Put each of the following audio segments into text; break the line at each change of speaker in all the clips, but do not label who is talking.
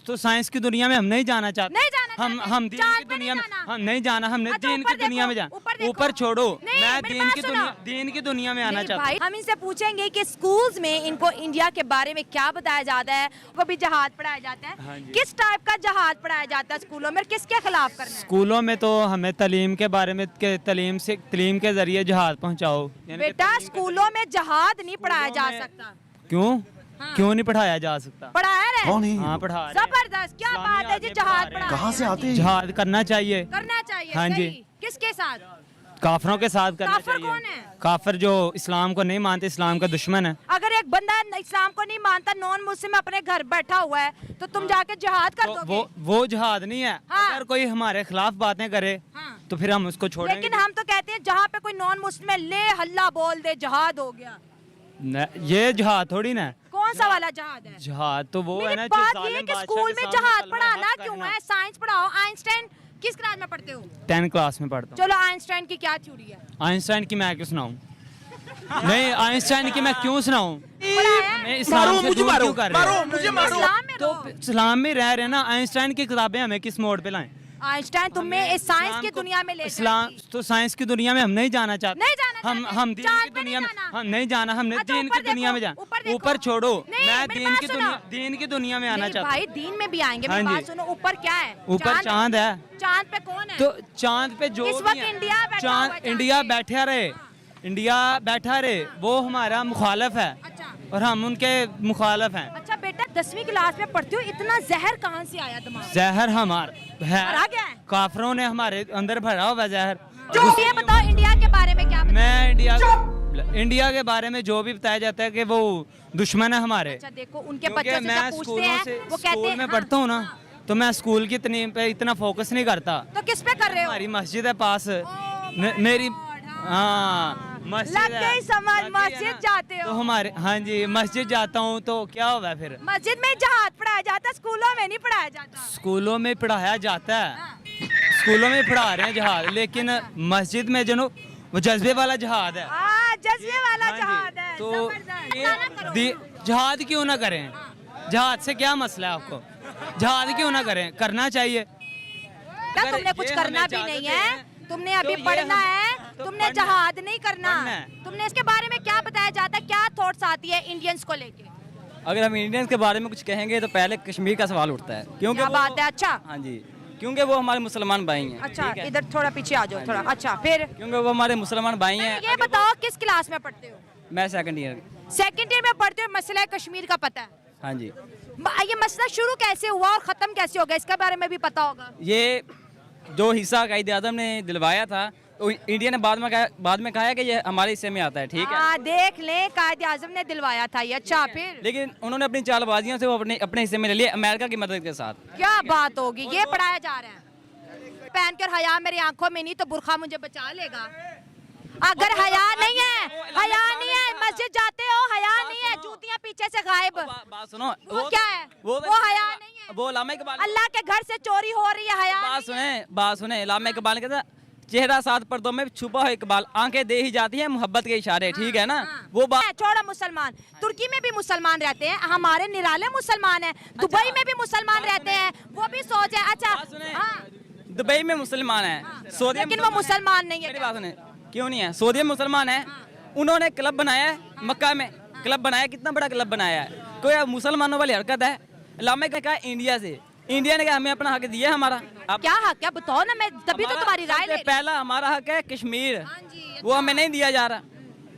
तो साइंस की दुनिया में हम नहीं जाना चाहते।
नहीं जाना
हम
चाहते।
हम दीन
चांद
की
पे
दुनिया में
नहीं जाना।
हम नहीं जाना। हमने
अच्छा,
दीन
ऊपर
की दुनिया में
देखो, ऊपर
जाना।
देखो।
ऊपर छोड़ो,
नहीं,
मैं
मेरी
दीन
बात
की
सुनो।
दीन की दुनिया में आना
नहीं
चाहता
भाई, हम इनसे पूछेंगे कि स्कूल्स में इनको इंडिया के बारे में क्या बताया जाता है। को भी जहाज पढ़ाया जाता है।
हाँ जी।
किस टाइप का जहाज पढ़ाया जाता है स्कूलों में, किसके खिलाफ करना है?
स्कूलों में तो हमें तालीम के बारे में तालीम के जरिए जहाज पहुंचाओ। यानी कि
बेटा
तालीम के
स्कूलों में जहाज नहीं पढ़ाया जा
में-
सकता।
क्यों
हाँ।
क्यों नहीं पढ़ाया जा सकता?
पढ़ाया रहे
कौन है?
हाँ पढ़ा रहे हैं।
जबरदस्त, क्या
इस्लामी
बात है जी,
आदमी
जहाज
पढ़ा रहे हैं।
पढ़ा
कहाँ से आते हैं?
जहाज करना चाहिए,
करना चाहिए।
हाँ जी।
सही। किसके साथ?
काफरों के साथ करना
काफिर
चाहिए।
कौन है?
काफिर जो इस्लाम को नहीं मानते, इस्लाम का दुश्मन है।
अगर एक बंदा इस्लाम को नहीं मानता, नॉन मुस्लिम अपने घर बैठा हुआ है, तो तुम जाके जिहाद कर
तो
दोगे?
वो जहाद नहीं है।
हाँ।
अगर कोई हमारे खिलाफ बातें करे
हाँ।
तो फिर हम उसको छोड़ेंगे।
लेकिन हम तो कहते हैं जहाँ पे कोई नॉन मुस्लिम है, ले हल्ला बोल दे, जहाद हो गया।
ये जहाद थोड़ी ना है।
कौन सा वाला जहाद है?
जहाद तो वो है
मेरी
ना जो
बात ये है
जालिम
कि
बादशाह
स्कूल
के
में
सामने
जहाज
कलमा
पढ़ाना
हक
क्यों
कहना।
है? साइंस पढ़ाओ। आइंस्टाइन किस क्लास में पढ़ते हो?
10 क्लास में पढ़ता हूँ।
चलो आइंस्टाइन की क्या थ्योरी है?
आइंस्टाइन की मैं क्यों सुनाऊं? नहीं, आइंस्टाइन की मैं क्यों सुनाऊं?
पढ़ाया है?
मैं इस्लाम से दूर क्यों कर रहे हो?
मुझे मारो।
इस्लाम में
तो
रहो।
इस्लाम में रह रहे हैं ना। आइंस्टाइन की किताबें हमें किस मोड़ पे लाएं?
आइंस्टाइन तुम्हें इस साइंस
इस्लाम
की
को-
दुनिया में ले
इस्लाम
जाएगी।
तो साइंस की दुनिया में हम नहीं जाना चाहते।
नहीं जाना
हम
चाहते।
हम दीन
चांद
की
पे
दुनिया में
नहीं जाना।
हम नहीं जाना। हमने
अच्छा,
दीन
ऊपर
की दुनिया में
देखो,
जाना।
ऊपर देखो।
ऊपर छोड़ो,
नहीं,
मैं
मेरी
दीन
बात
की
सुनो।
दीन की दुनिया में आना
नहीं
चाहता
भाई, दीन में भी आएंगे।
हाँ
मेरी
जी।
बात सुनो, ऊपर क्या है?
ऊपर चांद है।
चांद पे कौन है?
तो चांद पे जो
इस
भी
वक्त
है,
इंडिया बैठा हुआ है
चांद
चांद
इंडिया
पे।
बैठा रहे, इंडिया बैठा रहे, वो हमारा मुखालफ है
अच्छा।
और हम उनके मुखालफ हैं।
अच्छा बेटा, 10वीं क्लास में पढ़ते हो, इतना जहर कहाँ से आया दिमाग में?
जहर हमारा
भरा
है,
गया है?
काफरों ने हमारे अंदर भरा हुआ जहर।
ये बताओ इंडिया के बारे में क्या बताया?
मैं इंडिया के बारे में जो भी बताया जाता है कि वो दुश्मन है हमारे।
अच्छा देखो, उनके
क्योंकि
बच्चों से
मैं
जब पूछते
स्कूलों से
हैं वो कहते
स्कूल
हैं
में
हाँ,
पढ़ता हूँ ना,
हाँ।
तो मैं स्कूल की पे इतना फोकस नहीं करता।
तो किस पे कर रहे हो?
हमारी मस्जिद है पास,
my
मेरी
God,
हाँ मस्जिद
लग
है।
गई समझ,
लग गई है
मस्जिद
ना?
जाते हो?
तो हमारे हाँ जी मस्जिद जाता हूँ। तो क्या होगा फिर?
मस्जिद में जहाज पढ़ाया जाता है, स्कूलों में नहीं पढ़ाया जाता।
स्कूलों में पढ़ाया जाता है,
हाँ।
स्कूलों में पढ़ा रहे हैं जहाज, लेकिन मस्जिद में जो वो जज्बे वाला जहाज है।
जज्बे वाला
हाँ जी,
जहाज है।
तो
जबरदस्त।
ये
ना करो।
जहाज क्यों ना करें? जहाज से क्या मसला है आपको? जहाज क्यों ना करें? करना चाहिए।
क्या
अगर
तुमने कुछ
ये
करना
हमें
भी नहीं
इजाज़त
है?
दें,
तुमने अभी
तो ये
पढ़ना
हम-
है,
तो
तुमने
पढ़ना-
जहाज नहीं करना।
पढ़ना है।
तुमने इसके बारे में क्या बताया जाता है? क्या थॉट्स आती है इंडियंस को लेके?
अगर हम इंडियंस के बारे में कुछ कहेंगे तो पहले कश्मीर का सवाल उठता है, क्योंकि
क्या
वो-
बात है? अच्छा
हाँ जी, क्योंकि वो हमारे मुसलमान भाई हैं।
अच्छा,
ठीक है?
इधर थोड़ा पीछे आ जाओ थोड़ा। अच्छा फिर
क्योंकि वो हमारे मुसलमान भाई हैं।
ये बताओ किस क्लास में पढ़ते हो?
मैं सेकंड ईयर।
सेकंड ईयर में पढ़ते हो, मसला कश्मीर का पता है?
हाँ जी,
ये मसला शुरू कैसे हुआ और खत्म कैसे होगा, इसके बारे में भी पता होगा।
ये जो हिस्सा कायद आज़म ने दिलवाया था, तो इंडिया ने बाद में कहा है कि ये हमारे हिस्से में आता है। ठीक है,
हाँ देख लें, कायद आजम ने दिलवाया था ये। अच्छा फिर
लेकिन उन्होंने अपनी चालबाजियों से वो अपने हिस्से में ले लिया, अमेरिका की मदद के साथ।
क्या बात होगी? ये पढ़ाया जा रहा है। पहनकर हया मेरी आंखों में नहीं तो बुरखा मुझे बचा लेगा। अगर हया नहीं है, हया नहीं है, मस्जिद जाते हो, हया नहीं है, जूतियां पीछे से गायब।
बात सुनो,
वो क्या है? वो हया नहीं है।
वो लामे इकबाल,
अल्लाह के घर से चोरी हो रही है, हया
बात सुने, लामे इकबाल कहता चेहरा सात पर्दों में छुपा हो इकबाल, आंखें दे ही जाती हैं मोहब्बत के इशारे। ठीक है ना? वो बात
छोड़ा मुसलमान, तुर्की में भी मुसलमान रहते हैं, हमारे निराले मुसलमान हैं, दुबई में भी मुसलमान रहते हैं, वो भी सोच है। अच्छा
बात सुने,
हाँ,
दुबई में मुसलमान है, सऊदी में
लेकिन वो मुसलमान नहीं है।
मेरी बात सुने, क्यों नहीं है? सऊदी में मुसलमान है, उन्होंने क्लब बनाया है मक्का में, क्लब बनाया, कितना बड़ा क्लब बनाया है। कोई मुसलमानों वाली हरकत है? लामे का कहा इंडिया से, इंडिया ने कहा हमें अपना हक दिया है हमारा। अब
क्या हक? क्या बताओ ना, मैं तभी तो
हमारा
तुम्हारी राय ले
सबसे
रही हूँ।
पहला हमारा हक है कश्मीर,
हाँ जी,
वो हमें नहीं दिया जा रहा।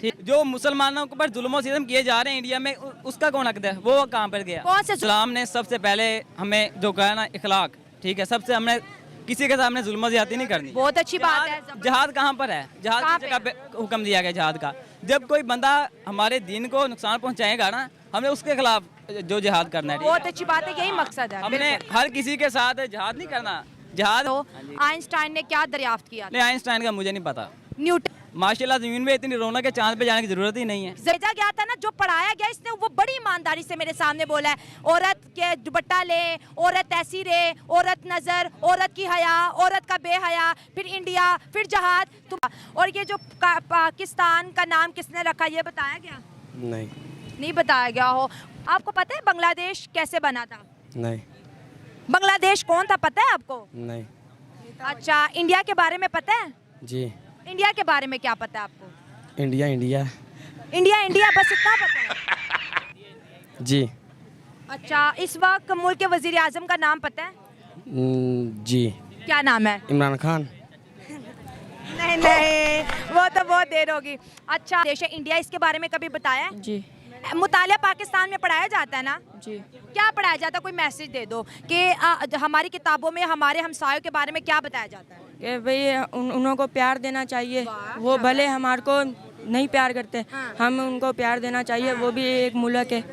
ठीक, जो मुसलमानों के ऊपर जुल्म सितम किए जा रहे हैं इंडिया में, उसका कौन हक है? वो कहाँ पर गया?
कौन से
इस्लाम ने सबसे पहले हमें जो कहा ना इखलाक, ठीक है, सबसे हमने किसी के सामने जुल्म ज्यादती नहीं करनी।
बहुत अच्छी बात है।
जहाद कहाँ पर है? जहाद
कहाँ
किस जगह पे हुक्म दिया गया जहाद का? जब कोई बंदा हमारे दीन को नुकसान पहुंचाएगा ना, हमने उसके खिलाफ जो जिहाद करना है। ठीक है?
बहुत अच्छी बात है, यही मकसद है।
हमने
बिल्कुल।
हर किसी के साथ जिहाद नहीं करना। जिहाद
तो आइंस्टाइन ने क्या दरियाफ्त किया?
नहीं, आइंस्टाइन का मुझे नहीं पता।
न्यूटन
माशाल्लाह ज़मीन में इतनी रौनक है, चांद पे जाने की जरूरत ही नहीं है।
भेजा गया था ना, जो पढ़ाया गया इसने वो बड़ी ईमानदारी से मेरे सामने बोला है, औरत के दुपट्टा ले, औरत ऐसी रहे, औरत नजर, औरत की हया, औरत का बेहया, फिर इंडिया, फिर जहाज। और ये जो पाकिस्तान का नाम किसने रखा, ये बताया गया?
नहीं
नहीं बताया गया हो। आपको पता है बांग्लादेश कैसे बना था?
नहीं
बांग्लादेश कौन था पता है आपको?
नहीं
अच्छा, इंडिया के बारे में पता है?
जी।
इंडिया के बारे में क्या पता है आपको?
इंडिया इंडिया
इंडिया इंडिया बस इतना पता है?
जी।
अच्छा, इस वक्त मुल्क के वजीर आजम का नाम पता है?
जी।
क्या नाम है?
इमरान खान।
नहीं नहीं, वो तो बहुत देर होगी। अच्छा, देश है इंडिया, इसके बारे में कभी बताया है?
जी
मुतालिया पाकिस्तान में पढ़ाया जाता है ना?
जी।
क्या पढ़ाया जाता है? कोई मैसेज दे दो कि हमारी किताबों में हमारे हमसायों के बारे में क्या बताया जाता है?
कि भाई उन्हों को प्यार देना चाहिए, वो भले हमारे को नहीं प्यार करते, हम उनको प्यार देना चाहिए, वो भी एक मुल्क है।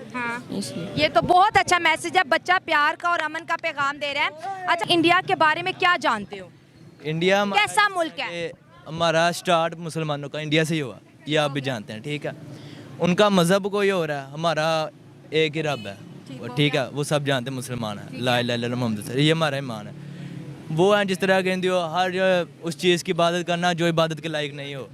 इसलिए
ये तो बहुत अच्छा मैसेज है, बच्चा प्यार का और अमन का पैगाम दे रहा है। अच्छा, इंडिया के बारे में क्या जानते हो?
इंडिया
कैसा मुल्क है?
हमारा स्टार्ट मुसलमानों का इंडिया से ही हुआ, ये आप भी जानते हैं, ठीक है। उनका मज़हब कोई और है, हमारा एक ही रब है, ठीक है, वो सब जानते हैं, मुसलमान है, ला इलाहा इल्लल्लाह मुहम्मद रसूलुल्लाह, ये हमारा ईमान है। वो हैं जिस तरह के हिंदू हर उस चीज़ की इबादत करना जो इबादत के लायक नहीं हो,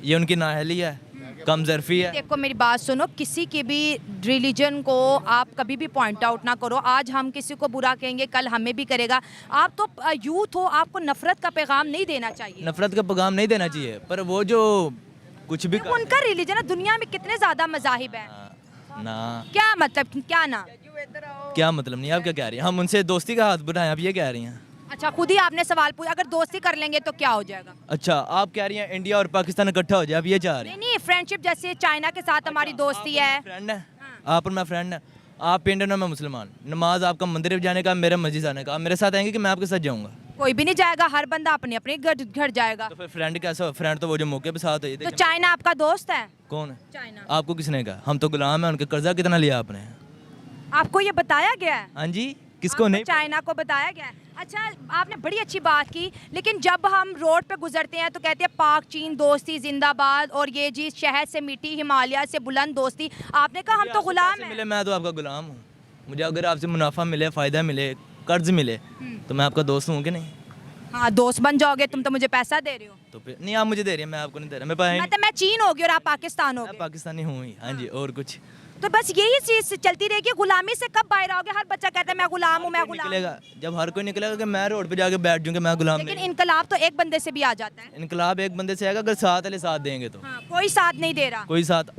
ये उनकी नाअहली है, कमजरफी है।
देखो मेरी बात सुनो, किसी की भी रिलीजन को आप कभी भी पॉइंट आउट ना करो। आज हम किसी को बुरा कहेंगे, कल हमें भी करेगा। आप तो यूथ हो, आपको नफरत का पैगाम नहीं देना चाहिए।
नफरत का पैगाम नहीं देना चाहिए, पर वो जो कुछ भी
देखो, उनका रिलीजन है, दुनिया में कितने ज्यादा मजाहिब हैं।
ना
क्या मतलब, क्या ना?
क्या मतलब नहीं, आप क्या कह रही हैं? हम उनसे दोस्ती का हाथ बढ़ाएं, आप ये कह रही हैं?
अच्छा, खुद ही आपने सवाल पूछा, अगर दोस्ती कर लेंगे तो क्या हो जाएगा?
अच्छा, आप कह रही हैं इंडिया और पाकिस्तान इकट्ठा हो जाए, आप ये चाह रही हैं?
नहीं नहीं, फ्रेंडशिप, जैसे चाइना के साथ हमारी दोस्ती है।
फ्रेंड है, आप और मैं फ्रेंड है। आप इंडियन और मैं मुसलमान, नमाज आपका मंदिर जाने का, मेरा मस्जिद जाने का। आप मेरे साथ आएंगे कि मैं आपके साथ जाऊंगा?
कोई भी नहीं जाएगा, हर बंदा अपने अपने घर जाएगा।
तो फिर फ्रेंड कैसा हो? फ्रेंड तो वो जो मौके पे साथ हो।
तो चाइना आपका दोस्त है?
कौन है?
चाइना
आपको किसने कहा? हम तो गुलाम हैं उनके। कर्जा कितना लिया आपने?
आपको ये बताया गया है?
हाँ जी, किसको नहीं?
चाइना को बताया गया है। अच्छा, आपने बड़ी अच्छी बात की, लेकिन जब हम रोड पे गुजरते हैं तो कहते हैं पाक चीन दोस्ती जिंदाबाद, और ये जी शहद से मीठी हिमालय से बुलंद दोस्ती। आपने कहा हम तो गुलाम हैं।
मिले, मैं तो आपका गुलाम हूँ। मुझे अगर आपसे मुनाफा मिले, फ़ायदा मिले, कर्ज मिले, तो मैं आपका दोस्त हूँ कि नहीं?
हाँ, दोस्त बन जाओगे, तुम तो मुझे पैसा दे रहे हो।
तो फिर नहीं, आप मुझे दे रही हैं, मैं आपको नहीं दे रहा।
मतलब मैं चीन होगी और आप पाकिस्तान
मैं
होगे।
पाकिस्तानी हूँ ही। हाँ जी, और कुछ
तो बस यही चीज चलती रहेगी। गुलामी से कब बाहर आओगे? हर बच्चा कहता है मैं गुलाम हूँ, मैं गुलाम हूँ।
निकलेगा जब हर कोई निकलेगा कि मैं रोड पे जाके बैठ जाऊँ कि मैं गुलाम
लेकिन
नहीं।
इनकलाब तो एक बंदे से भी आ जाता है।
इनकलाब एक बंदे से आएगा अगर साथ वाले साथ देंगे तो।
हाँ, कोई साथ नहीं दे रहा।
कोई साथ।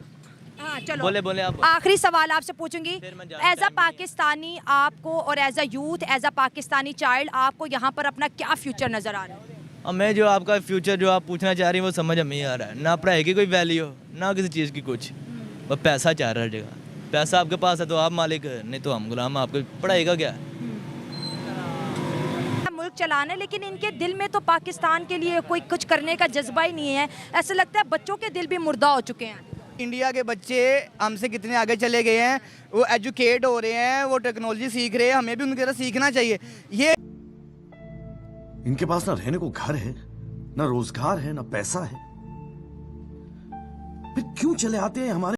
हाँ, चलो
बोले बोले आप।
आखिरी सवाल आपसे पूछूंगी,
फिर मैं जाने
एज अ पाकिस्तानी आपको, और as a youth, as a Pakistani child, आपको यहाँ पर अपना क्या फ्यूचर नजर आ रहा है?
हमें जो आपका फ्यूचर जो आप पूछना चाह रही हैं वो समझ हमें ही आ रहा है। ना पढ़ाई की कोई वैल्यू हो, ना किसी चीज़ की कुछ, बस पैसा चाह रहा है। जगह पैसा आपके पास है तो आप मालिक है, नहीं तो हम गुलाम। आपको पढ़ाई का क्या है?
मुल्क चलाना है, लेकिन इनके दिल में तो पाकिस्तान के लिए कोई कुछ करने का जज्बा ही नहीं है। ऐसा लगता है बच्चों के दिल भी मुर्दा हो चुके हैं।
इंडिया के बच्चे हमसे कितने आगे चले गए हैं, वो एजुकेट हो रहे हैं, वो टेक्नोलॉजी सीख रहे हैं, हमें भी उनकी तरह सीखना चाहिए। ये
इनके पास ना रहने को घर है, ना रोजगार है, ना पैसा है, फिर क्यों चले आते हैं हमारे